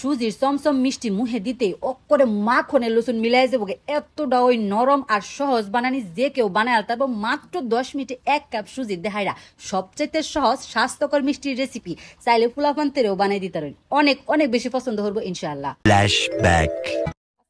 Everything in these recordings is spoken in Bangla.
সুজির চমচম মিষ্টি মুহে দিতে অক্করে মাখনে লসুন মিলাই যাবো এতটা ওই নরম আর সহজ বানানি যে কেউ বানায় তারপর মাত্র 10 মিনিটে 1 কাপ সুজির দেহাইরা সবচাইতে সহজ স্বাস্থ্যকর মিষ্টির রেসিপি চাইলে ফুলাফান্তেরেও বানাই দিতে পারেন অনেক অনেক বেশি পছন্দ করবো ইনশাআল্লাহ। ফ্ল্যাশব্যাক।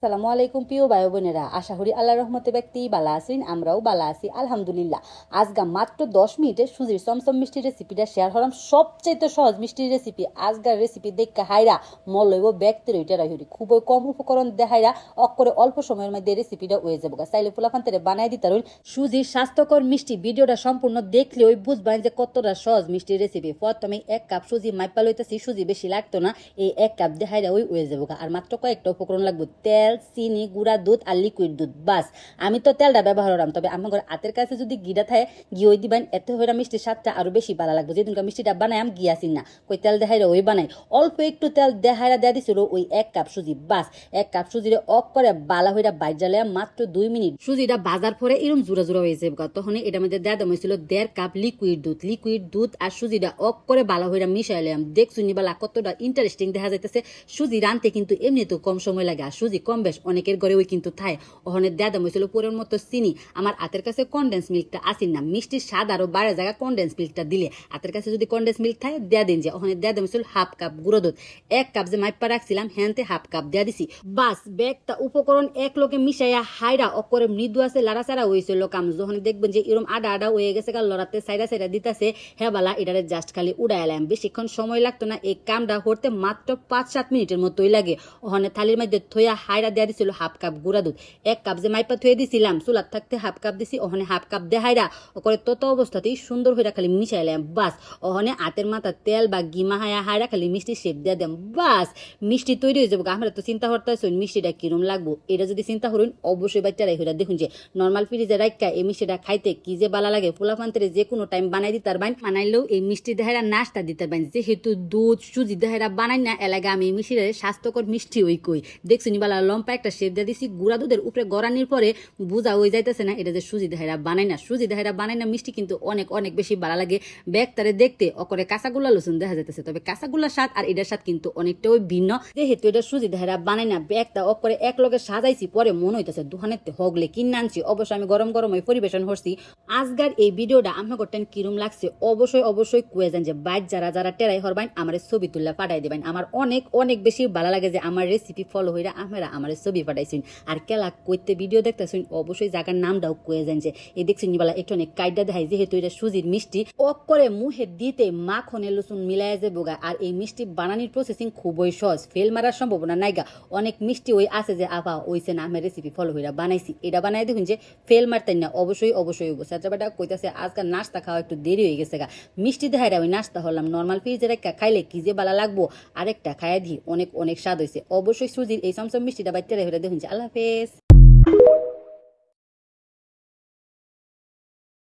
আসসালামু আলাইকুম প্রিয় ভাই বোনেরা, আশা করি আল্লাহর রহমতে ব্যক্তি বালা আছেন, আমরাও বালা আছি আলহামদুলিল্লাহ। আজগা মাত্র 10 মিনিটে সুজির চমচম মিষ্টির রেসিপিটা শেয়ার হলাম, সবচেয়ে সহজ মিষ্টির রেসিপি। আজগার রেসিপি দেখা হাইরা মল লইব ব্যক্তির ওইটা রাখি খুবই কম উপকরণ দেখাইরা অক্ষরে অল্প সময়ের মধ্যে রেসিপিটা হয়ে যাবো। চাইলে ফুলাফান্তেরে বানাই দিতে রইল সুজির স্বাস্থ্যকর মিষ্টি। ভিডিওটা সম্পূর্ণ দেখলে ওই বুঝবেন যে কতটা সহজ মিষ্টির রেসিপি। প্রথমে 1 কাপ সুজি মাইপা লইতেছি, সুজি বেশি লাগতো না, এই 1 কাপ দেখাইরা ওই হয়ে যাবো। আর মাত্র কয়েকটা উপকরণ লাগবে, তেল, চিনি, গুঁড়া দুধ আর লিকুইড দুধ। বাস আমি তো তেলটা ব্যবহার করাম, তবে আমার হাতের কাছে যদি ঘিটা থাকে ঘি ওই দিবেন, এত হইরা মিষ্টির স্বাদটা আরো বেশি ভালো লাগবে। যেদিন মিষ্টিটা বানাই আমি ঘি আসি না, কই তেল দেখাইরা ওই বানাই, অল্প একটু তেল দেখাইরা দেয়া দিছিল ওই 1 কাপ সুজি। বাস 1 কাপ সুজিরে অক করে বালা হইরা বাইর জ্বালে মাত্র 2 মিনিট সুজিটা বাজার পরে এরকম জোড়া জোড়া হয়ে যাবে। তখন এটার মধ্যে দেয়া দাম হয়েছিল 1.5 কাপ লিকুইড দুধ। লিকুইড দুধ আর সুজিটা অক করে বালা হইরা মিশাইলাম। দেখছুনি বালা কতটা ইন্টারেস্টিং দেখা যাইতেছে। সুজি রানতে কিন্তু এমনি তো কম সময় লাগে, আর সুজি কম বেশ অনেকের ঘরে ওই কিন্তু থায়। ওখানে দেয়া দাম হয়েছিল পুরের মতো চিনি। আমার হাতের কাছে কনডেন্স মিল্কটা আসেন না, মিষ্টির স্বাদ আরো বাড়ে জায়গা কনডেন্স মিল্কটা দিলে। হাতের কাছে যদি কনডেন্স মিল্ক থাকে দেয়া দিন। যে ওখানে দেয়া দাম হয়েছিল 1/2 কাপ গুঁড়ো দুধ। 1 কাপ যে মাইপা রাখছিলাম হ্যান্তে 1/2 কাপ দেয়া দিছি। বাস ব্যাগটা উপকরণ এক লোকে মিশাইয়া হাইরা অকরে মৃদু আছে লাড়াচাড়া হয়েছিল কাম। যখন দেখবেন যে এরকম আডা আডা হয়ে গেছে, লড়াতে সাইডা সাইডা দিতেছে, হ্যাঁ বালা এটারে জাস্ট খালি উড়াইলাম। বেশিক্ষণ সময় লাগতো না, এই কামটা করতে মাত্র 5-7 মিনিটের মতোই লাগে। ওখানে থালির মধ্যে থইয়া হাইরা দেয়া দিছিল 1/2 কাপ গুঁড়া দুধ। 1 কাপ যে মাইপা থুয়ে দিছিলাম চুলার থাকতে 1/2 কাপ দিছি, ওখানে 1/2 কাপ দেহাইরা ওকরে তত অবস্থাতেই সুন্দর হইরা খালি মিশাইলাম। বাস ওখানে হাতের মাথা তেল বা গিমা হাইরা খালি মিষ্টি শেপ দিয়ে দেম। বাস মিষ্টি তৈরি হয়ে যাবো। আমরা তো চিন্তা করতেছি মিষ্টিটা কিরম লাগবো, এটা যদি চিন্তা করুন অবশ্যই বাচ্চারাই হইরা দেখুন যে নর্মাল ফ্রিজে রাখা এই মিষ্টিটা খাইতে কি যে ভালো লাগে। ফুলাফান্তেরে যে কোনো টাইম বানাই দিতে পারবেন, বানাইলেও এই মিষ্টি দেহাইরা নাস্তা দিতে পারবেন। যেহেতু দুধ সুজি দেহাইরা বানাই না এলাকা, আমি এই মিষ্টির স্বাস্থ্যকর মিষ্টি ওই কই দেখছুনি বালা লম্পা একটা শেপ দিয়ে দিছি। গুঁড়া দুধের উপরে গড়ানির পরে বুঝা হয়ে যাইতেছে না এটা যে সুজি দেহাইরা বানাই না। সুজি দেহাইরা বানাই না মিষ্টি কিন্তু অনেক অনেক বেশি ভালো লাগে। ব্যাগটারে দেখতে অকরে কাঁচাগুলা লসুন দেখা যাইতেছে, তবে কাঁচাগুলার স্বাদ আর এটার স্বাদ কিন্তু অনেকটাই ভিন্ন। যেহেতু এটা সুজি দেহাইরা বানাই না, ব্যাগটা অকরে এক লগে সাজাইছি, পরে মনে হইতেছে দোকানেতে হগলে কিনে আনছি। অবশ্যই আমি গরম গরম পরিবেশন করছি। আজকার এই ভিডিওটা আমার করতেন কিরম লাগছে অবশ্যই অবশ্যই কুয়ে যান। যে বাইর যারা যারা টেরাই হরবাইন আমার ছবি তুললা পাঠাই দেবেন। আমার অনেক অনেক বেশি ভালো লাগে যে আমার রেসিপি ফলো হইরা আপনারা আমার ছবি পাঠাইছেন। আর কেলা কইতে ভিডিও দেখতেছেন অবশ্যই জায়গার নামটাও কয়ে যান। যে এই দেখছেন বলা একটু অনেক কাইডা দেখাই, যেহেতু এটা সুজির মিষ্টি অক করে মুহে দিতে মাখনে লসুন মিলাই যাবো। আর এই মিষ্টি বানানির প্রসেসিং খুবই সহজ, ফেল মারার সম্ভাবনা নাইগা। অনেক মিষ্টি ওই আছে যে আপা ওইছে না আমার রেসিপি ফলো হইরা বানাইছি, এটা বানাই দেখুন যে ফেল মারতেন না। অবশ্যই অবশ্যই সাজাবাটা কইতাছে আজকাল নাস্তা খাওয়া একটু দেরি হয়ে গেছে গা। মিষ্টি দেখাইরা ওই নাস্তা হলাম, নর্মাল ফ্রিজে রেখা খাইলে কি যে ভালো লাগবো। আরেকটা খাইয়া দিই অনেক অনেক স্বাদ হয়েছে। অবশ্যই সুজির এই চমচম মিষ্টিটা বাচ্চারা হইরা দেখুন যে। আল্লাহ হাফেজ।